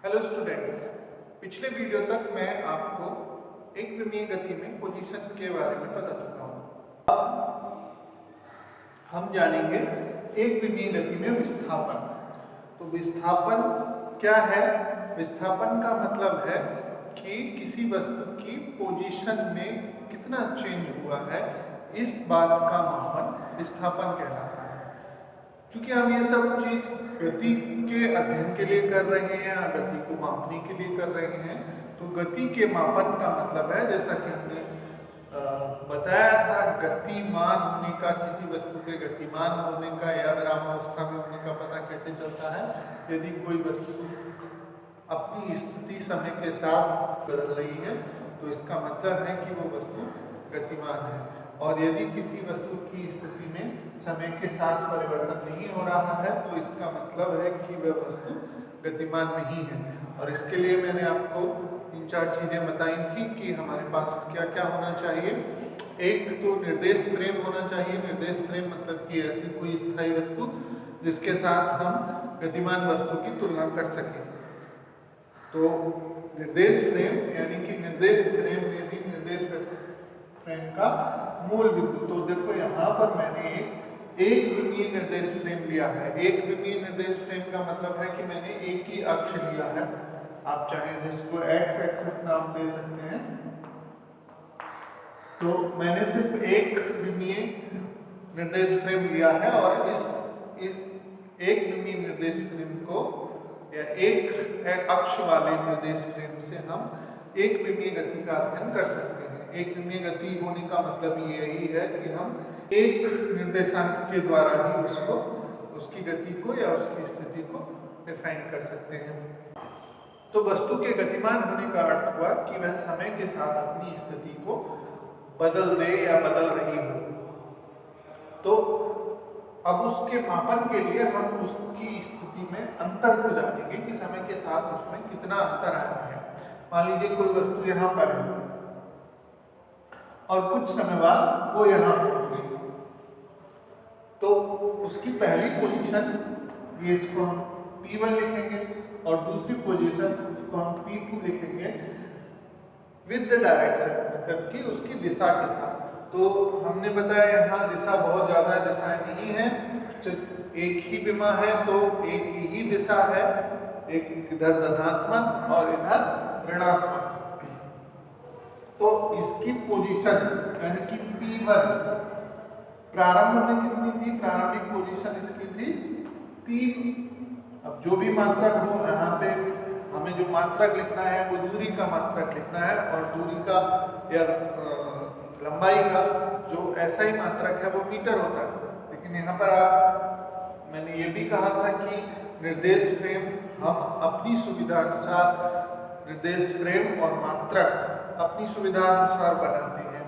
Hello students, पिछले video तक मैं आपको एक विमीय गति में पोजीशन के बारे में बता चुका हूँ। अब हम जानेंगे एक विमीय गति में विस्थापन। तो विस्थापन क्या है? विस्थापन का मतलब है कि किसी वस्तु की पोजीशन में कितना चेंज हुआ है, इस बात का मापन विस्थापन कहलाता है। क्योंकि हम ये सब चीज गति के अध्ययन के लिए कर रहे हैं या गति को मापने के लिए कर रहे हैं, तो गति के मापन का मतलब है, जैसा कि हमने बताया था, गतिमान होने का, किसी वस्तु के गतिमान होने का या विरामावस्था में होने का पता कैसे चलता है। यदि कोई वस्तु अपनी स्थिति समय के साथ बदल रही है तो इसका मतलब है कि वो वस्तु गतिमान है, और यदि किसी वस्तु की स्थिति में समय के साथ परिवर्तन नहीं हो रहा है तो इसका मतलब है कि वह वस्तु गतिमान नहीं है। और इसके लिए मैंने आपको 3-4 चीज़ें बताई थी कि हमारे पास क्या क्या होना चाहिए। एक तो निर्देश फ्रेम होना चाहिए। निर्देश फ्रेम मतलब कि ऐसी कोई स्थायी वस्तु जिसके साथ हम गतिमान वस्तु की तुलना कर सकें। तो निर्देश फ्रेम यानी कि निर्देश फ्रेम में भी निर्देश फ्रेम का मूल बिंदु, तो देखो यहाँ पर मैंने एक विमीय निर्देश फ्रेम लिया है। एक विमीय निर्देश फ्रेम का मतलब है कि मैंने एक ही अक्ष लिया है। आप चाहे जिसको एक्स एक्सिस नाम दे सकते हैं। तो मैंने सिर्फ एक विमीय निर्देश फ्रेम लिया है, और इस एक विमीय निर्देश फ्रेम को या एक अक्ष वाले निर्देश फ्रेम से हम एक विमीय गति का अध्ययन कर सकते हैं। एक विमीय गति होने का मतलब यही है कि हम एक निर्देशांक के द्वारा ही उसकी गति को या उसकी स्थिति को डिफाइन कर सकते हैं। तो वस्तु के गतिमान होने का अर्थ हुआ कि वह समय के साथ अपनी स्थिति को बदल दे या बदल रही हो। तो अब उसके मापन के लिए हम उसकी स्थिति में अंतर को जानेंगे कि समय के साथ उसमें कितना अंतर आया है। मान लीजिए कोई वस्तु यहाँ पर है और कुछ समय बाद वो यहाँ पहुंच गई, तो उसकी पहली पोजीशन, ये इसको हम P1 लिखेंगे, और दूसरी पोजीशन उसको हम P2 लिखेंगे विद द डायरेक्शन, मतलब कि उसकी दिशा के साथ। तो हमने बताया यहाँ दिशा बहुत ज़्यादा दिशाएं नहीं है, सिर्फ एक ही विमा है, तो एक ही दिशा है, एक इधर धनात्मक और इधर ऋणात्मक। तो इसकी पोजीशन यानी कि P1 प्रारंभ में कितनी थी? प्रारंभिक पोजीशन इसकी थी 3। अब जो भी मात्रक हो, यहाँ पे हमें जो मात्रक लिखना है वो दूरी का मात्रक लिखना है, और दूरी का या लंबाई का जो ऐसा ही मात्रक है वो मीटर होता है। लेकिन यहाँ पर मैंने ये भी कहा था कि निर्देश फ्रेम हम अपनी सुविधा अनुसार निर्देश फ्रेम और मात्रक अपनी सुविधा अनुसार बनाते हैं।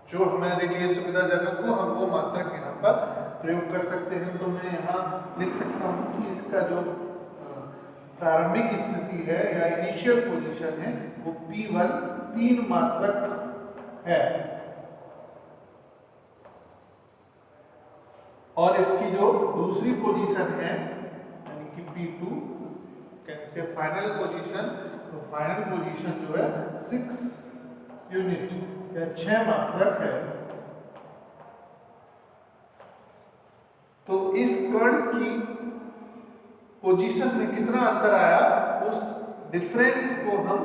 जो हमारे लिए सुविधाजनक हो हम वो मात्रक यहाँ पर प्रयोग कर सकते हैं। तो मैं यहाँ लिख सकता हूँ कि इसका जो प्रारंभिक स्थिति है या इनिशियल पोजीशन है वो P1 3 मात्रक है, और इसकी जो दूसरी पोजीशन है यानी कि P2 कैसे फाइनल पोजीशन, तो फाइनल पोजीशन जो है 6 यूनिट या 6 मात्रक है। तो इस कण की पोजीशन में कितना अंतर आया, उस डिफरेंस को हम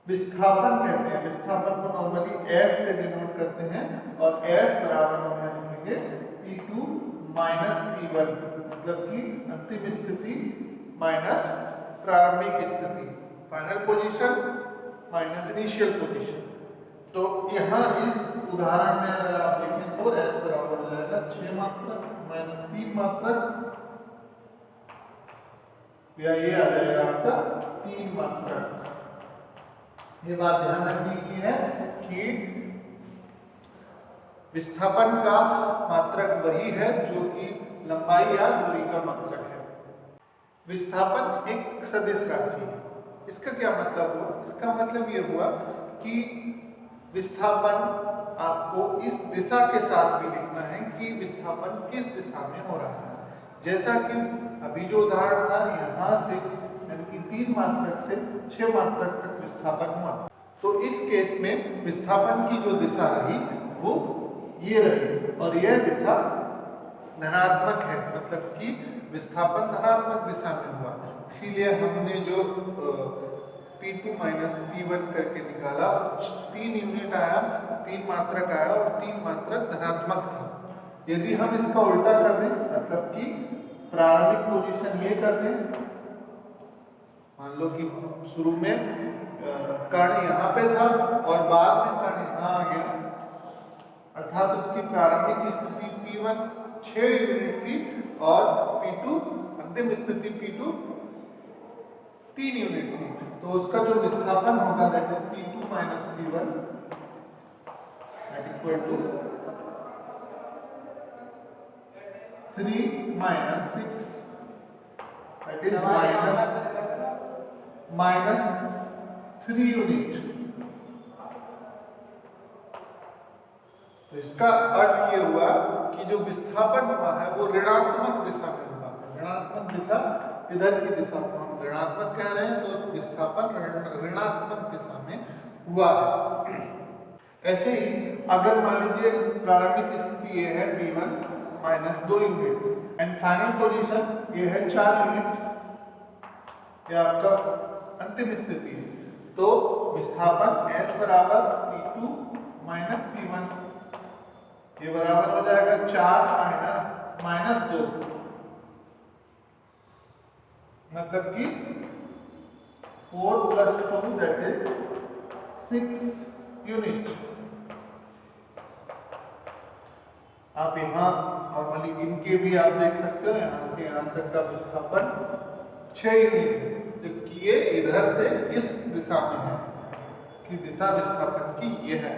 विस्थापन कहते हैं। विस्थापन को नॉर्मली S से डिनोट करते हैं, और S बराबर हम लिखेंगे P2 माइनस P1, मतलब कि अंतिम स्थिति माइनस प्रारंभिक स्थिति, final position minus initial position. तो यहाँ इस उदाहरण में अगर आप देखें तो S बराबर हो जाएगा 6 मात्रक माइनस 3 मात्रक, या ये आ जाएगा आपका 3 मात्रक। ये बात ध्यान रखने की है कि विस्थापन का मात्रक वही है जो कि लंबाई या दूरी का मात्रक है। विस्थापन एक सदिश राशि है। इसका क्या मतलब हुआ? इसका मतलब ये हुआ कि विस्थापन आपको इस दिशा के साथ भी लिखना है कि विस्थापन किस दिशा में हो रहा है। जैसा कि अभी जो उदाहरण था यहाँ से यानी कि 3 मात्रक से 6 मात्रक तक विस्थापन हुआ। तो इस केस में विस्थापन की जो दिशा रही वो ये रही और यह दिशा धनात्मक है, मतलब कि विस्थापन धनात्मक दिशा में हुआ। इसीलिए हमने जो P2 माइनस P1 करके निकाला, 3 यूनिट आया, 3 मात्रक आया और 3 मात्रक धनात्मक था। यदि हम इसका उल्टा कर दें, मतलब कि प्रारंभिक पोजीशन ये कर दें, मान लो कि शुरू में कण यहाँ पे था और बाद में कण यहाँ आ गया, अर्थात उसकी प्रारंभिक स्थिति P1 6 यूनिट थी और P2 अंतिम स्थिति P2 3 यूनिट थी। तो उसका जो विस्थापन होगा that is P2 minus P1 that equal to 3 minus 6 that is minus 3 unit. तो इसका अर्थ ये हुआ कि जो विस्थापन हुआ है वो ऋणात्मक दिशा में हुआ। ऋणात्मक दिशा इधर की दिशा को हम ऋणात्मक कह रहे हैं, तो विस्थापन ऋणात्मक दिशा में हुआ है। ऐसे ही अगर मान लीजिए प्रारंभिक स्थिति ये है P1 minus 2 unit and final position ये है 4 यूनिट, यह आपका अंतिम स्थिति है, तो विस्थापन S बराबर P2 माइनस P1 ये बराबर हो जाएगा 4 माइनस 2, मतलब कि 4 प्लस 2 दैट इज 6 यूनिट। आप यहाँ नॉर्मली इनके भी आप देख सकते हो, यहाँ से यहाँ तक का विस्थापन 6 यूनिट, जबकि ये इधर से इस दिशा में है कि दिशा विस्थापन की ये है।